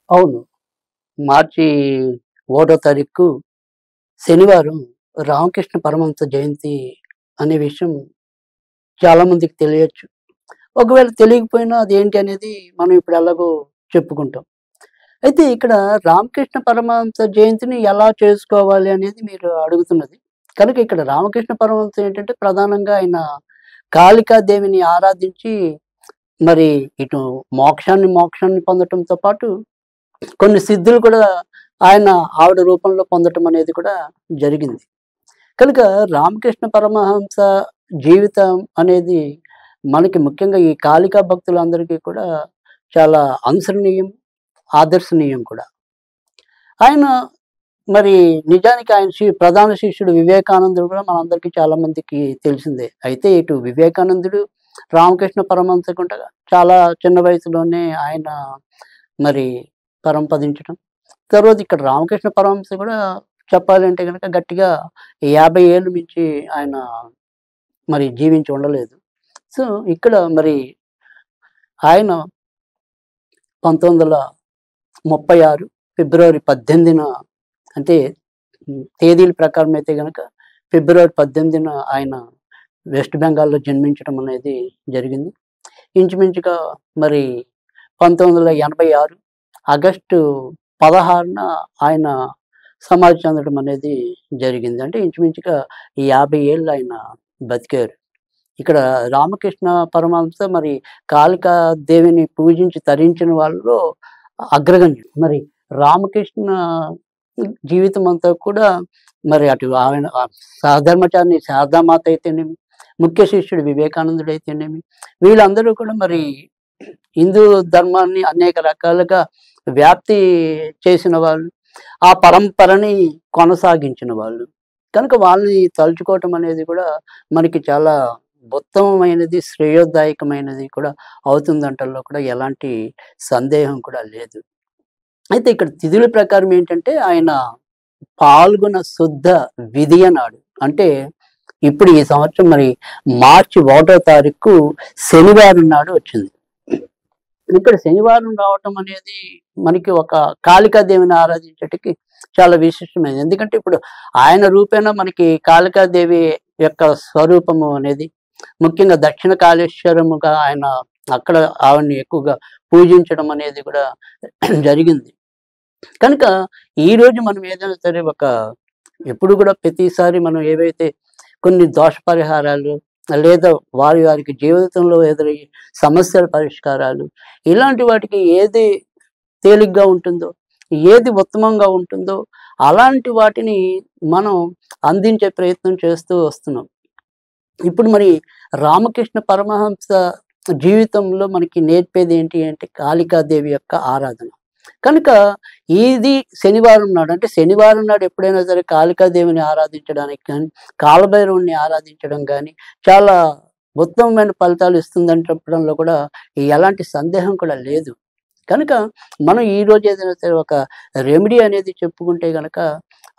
అవును. మార్చి 1 తారీఖు శనివారం రామకృష్ణ పరమహంస జయంతి అనే విషయం చాలా మందికి తెలియచ్చు. ఒకవేళ తెలియకపోయినా అదేంటి అనేది మనం ఇప్పుడు ఎలాగో చెప్పుకుంటాం. అయితే ఇక్కడ రామకృష్ణ పరమహంస జయంతిని ఎలా చేసుకోవాలి అనేది మీరు అడుగుతున్నది. కనుక ఇక్కడ రామకృష్ణ పరమహంస ఏంటంటే ప్రధానంగా ఆయన కాళికాదేవిని ఆరాధించి మరి ఇటు మోక్షాన్ని పొందటంతో పాటు కొన్ని సిద్ధులు కూడా ఆయన ఆవిడ రూపంలో పొందటం అనేది కూడా జరిగింది. కనుక రామకృష్ణ పరమహంస జీవితం అనేది మనకి ముఖ్యంగా ఈ కాళికా భక్తులందరికీ కూడా చాలా అనుసరణీయం, ఆదర్శనీయం కూడా. ఆయన మరి నిజానికి ఆయన ప్రధాన శిష్యుడు వివేకానందుడు కూడా మనందరికీ చాలా మందికి తెలిసిందే. అయితే ఇటు వివేకానందుడు, రామకృష్ణ పరమహంస కూడా చాలా చిన్న వయసులోనే ఆయన మరి పరంపదించడం. తర్వాత ఇక్కడ రామకృష్ణ పరమహంస కూడా చెప్పాలంటే గనక గట్టిగా 50 ఏళ్ళు మించి ఆయన మరి జీవించి ఉండలేదు. సో, ఇక్కడ మరి ఆయన 1936 ఫిబ్రవరి 18న అంటే తేదీల ప్రకారం అయితే గనక ఫిబ్రవరి 18న ఆయన వెస్ట్ బెంగాల్‌లో జన్మించడం అనేది జరిగింది. ఇంచుమించుగా మరి 1986 ఆగస్టు 16న ఆయన సమాధి చెందడం అనేది జరిగింది. అంటే ఇంచుమించుగా ఈ 50 ఏళ్ళు ఆయన బతికారు. ఇక్కడ రామకృష్ణ పరమహంస మరి కాళికా దేవిని పూజించి తరించిన వాళ్ళలో అగ్రగణ్యుడు. మరి రామకృష్ణ జీవితం అంతా కూడా మరి అటు ఆయన సహధర్మచారిణి శారదామాత అయితేనేమి, ముఖ్య శిష్యుడు వివేకానందుడు అయితేనేమి, వీళ్ళందరూ కూడా మరి హిందూ ధర్మాన్ని అనేక రకాలుగా వ్యాప్తి చేసిన వాళ్ళు. ఆ పరంపరని కొనసాగించిన వాళ్ళు. కనుక వాళ్ళని తలుచుకోవటం అనేది కూడా మనకి చాలా ఉత్తమమైనది, శ్రేయోదాయకమైనది కూడా అవుతుందంటల్లో కూడా ఎలాంటి సందేహం కూడా లేదు. అయితే ఇక్కడ తిథుల ప్రకారం ఏంటంటే ఆయన పాల్గొన శుద్ధ విదియ నాడు అంటే ఇప్పుడు ఈ సంవత్సరం మరి మార్చి 1 తారీఖు శనివారం నాడు వచ్చింది. ఇక్కడ శనివారం రావటం అనేది మనకి ఒక కాళికాదేవిని ఆరాధించటికి చాలా విశిష్టమైనది. ఎందుకంటే ఇప్పుడు ఆయన రూపేణా మనకి కాళికాదేవి యొక్క స్వరూపము అనేది ముఖ్యంగా దక్షిణ కాళేశ్వరముగా ఆయన అక్కడ ఆవిడని ఎక్కువగా పూజించడం అనేది కూడా జరిగింది. కనుక ఈరోజు మనం ఏదైనా సరే ఎప్పుడు కూడా ప్రతిసారి మనం ఏవైతే కొన్ని దోష పరిహారాలు లేదా వారికి జీవితంలో ఎదురయ్యే సమస్యల పరిష్కారాలు ఇలాంటి వాటికి ఏది తేలిగ్గా ఉంటుందో, ఏది ఉత్తమంగా ఉంటుందో అలాంటి వాటిని మనం అందించే ప్రయత్నం చేస్తూ వస్తున్నాం. ఇప్పుడు మరి రామకృష్ణ పరమహంస జీవితంలో మనకి నేర్పేది ఏంటి అంటే కాళికాదేవి యొక్క ఆరాధన. కనుక ఇది శనివారం నాడు అంటే శనివారం నాడు ఎప్పుడైనా సరే కాళికాదేవిని ఆరాధించడానికి కానీ, కాలభైరవుడిని ఆరాధించడం కానీ చాలా ఉత్తమమైన ఫలితాలు ఇస్తుందని చెప్పడంలో కూడా ఎలాంటి సందేహం కూడా లేదు. కనుక మనం ఈరోజు ఏదైనా సరే ఒక రెమెడీ అనేది చెప్పుకుంటే గనక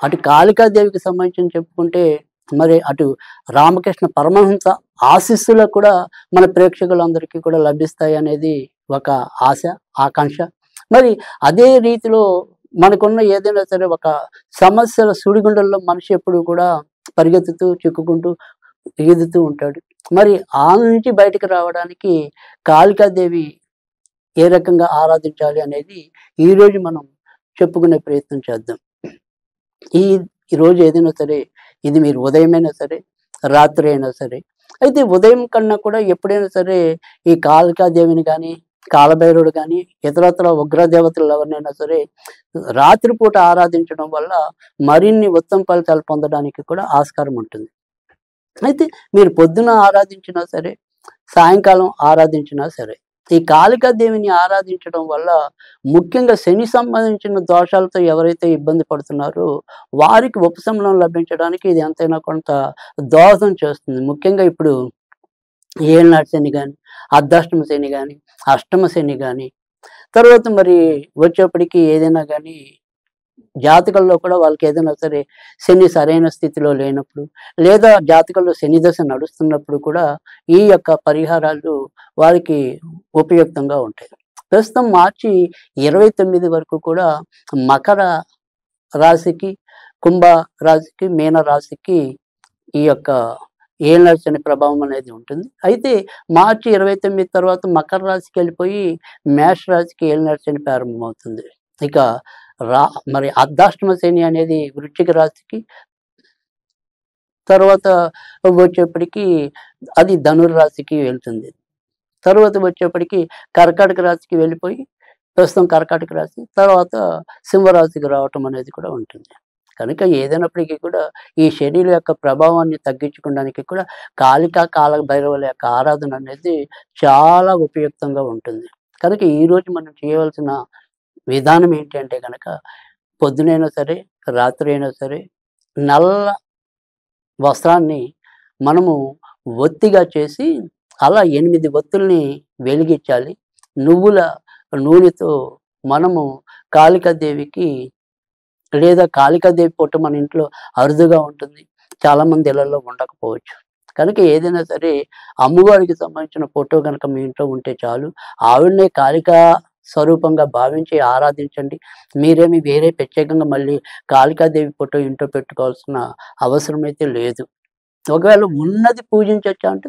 అటు కాళికాదేవికి సంబంధించి చెప్పుకుంటే మరి అటు రామకృష్ణ పరమహంస ఆశీస్సులు కూడా మన ప్రేక్షకులందరికీ కూడా లభిస్తాయి అనేది ఒక ఆశ, ఆకాంక్ష. మరి అదే రీతిలో మనకున్న ఏదైనా సరే ఒక సమస్యల సుడిగుండంలో మనిషి ఎప్పుడు కూడా పరిగెత్తుతూ, చిక్కుకుంటూ, ఈదుతూ ఉంటాడు. మరి ఆ నుంచి బయటకు రావడానికి కాళికాదేవి ఏ రకంగా ఆరాధించాలి అనేది ఈరోజు మనం చెప్పుకునే ప్రయత్నం చేద్దాం. ఈ ఈరోజు ఏదైనా సరే ఇది మీరు ఉదయమైనా సరే, రాత్రి అయినా సరే. అయితే ఉదయం కన్నా కూడా ఎప్పుడైనా సరే ఈ కాళికాదేవిని గానీ, కాలభైరవుడు గానీ, ఇతరత్ర ఉగ్రదేవతలు ఎవరినైనా సరే రాత్రిపూట ఆరాధించడం వల్ల మరిన్ని ఉత్తమ ఫలితాలు పొందడానికి కూడా ఆస్కారం ఉంటుంది. అయితే మీరు పొద్దున ఆరాధించినా సరే, సాయంకాలం ఆరాధించినా సరే, ఈ కాళికాదేవిని ఆరాధించడం వల్ల ముఖ్యంగా శని సంబంధించిన దోషాలతో ఎవరైతే ఇబ్బంది పడుతున్నారో వారికి ఉపశమనం లభించడానికి ఇది ఎంతైనా కొంత దోహదం చేస్తుంది. ముఖ్యంగా ఇప్పుడు ఏలినాటి శని గాని, అర్ధాష్టమ శని గాని, అష్టమ శని గాని, తర్వాత మరి వచ్చేప్పటికి ఏదైనా గాని జాతకంలో కూడా వాళ్ళకి ఏదైనా సరే శని సరైన స్థితిలో లేనప్పుడు, లేదా జాతకంలో శని దశ నడుస్తున్నప్పుడు కూడా ఈ యొక్క పరిహారాలు వారికి ఉపయుక్తంగా ఉంటాయి. ప్రస్తుతం మార్చి 29 వరకు కూడా మకర రాశికి, కుంభ రాశికి, మీన రాశికి ఈ యొక్క ఏలినాటి శని ప్రభావం అనేది ఉంటుంది. అయితే మార్చి 29 తర్వాత మకర రాశికి వెళ్ళిపోయి మేష రాశికి ఏలినాటి శని ప్రారంభమవుతుంది. ఇక మరి అర్ధాష్టమ శని అనేది వృశ్చిక రాశికి, తర్వాత వచ్చేప్పటికి అది ధనుర్రాశికి వెళ్తుంది. తర్వాత వచ్చేప్పటికి కర్కాటక రాశికి వెళ్ళిపోయి ప్రస్తుతం కర్కాటక రాశి, తర్వాత సింహరాశికి రావటం అనేది కూడా ఉంటుంది. కనుక ఏదైనప్పటికీ కూడా ఈ శనిల యొక్క ప్రభావాన్ని తగ్గించుకోవడానికి కూడా కాళికా కాల భైరవుల యొక్క ఆరాధన అనేది చాలా ఉపయుక్తంగా ఉంటుంది. కనుక ఈరోజు మనం చేయవలసిన విధానం ఏంటి అంటే కనుక పొద్దునైనా సరే, రాత్రి అయినా సరే నల్ల వస్త్రాన్ని మనము ఒత్తిగా చేసి అలా 8 ఒత్తుల్ని వెలిగించాలి. నువ్వుల నూనెతో మనము కాళికాదేవికి, లేదా కాళికాదేవి ఫోటో మన ఇంట్లో అరుదుగా ఉంటుంది. చాలామంది ఇళ్లలో ఉండకపోవచ్చు. కనుక ఏదైనా సరే అమ్మవారికి సంబంధించిన ఫోటో కనుక మీ ఇంట్లో ఉంటే చాలు. ఆవిడనే కాళికా స్వరూపంగా భావించి ఆరాధించండి. మీరేమి వేరే ప్రత్యేకంగా మళ్ళీ కాళికాదేవి ఫోటో ఇంట్లో పెట్టుకోవాల్సిన అవసరం అయితే లేదు. ఒకవేళ ఉన్నది పూజించొచ్చా అంటే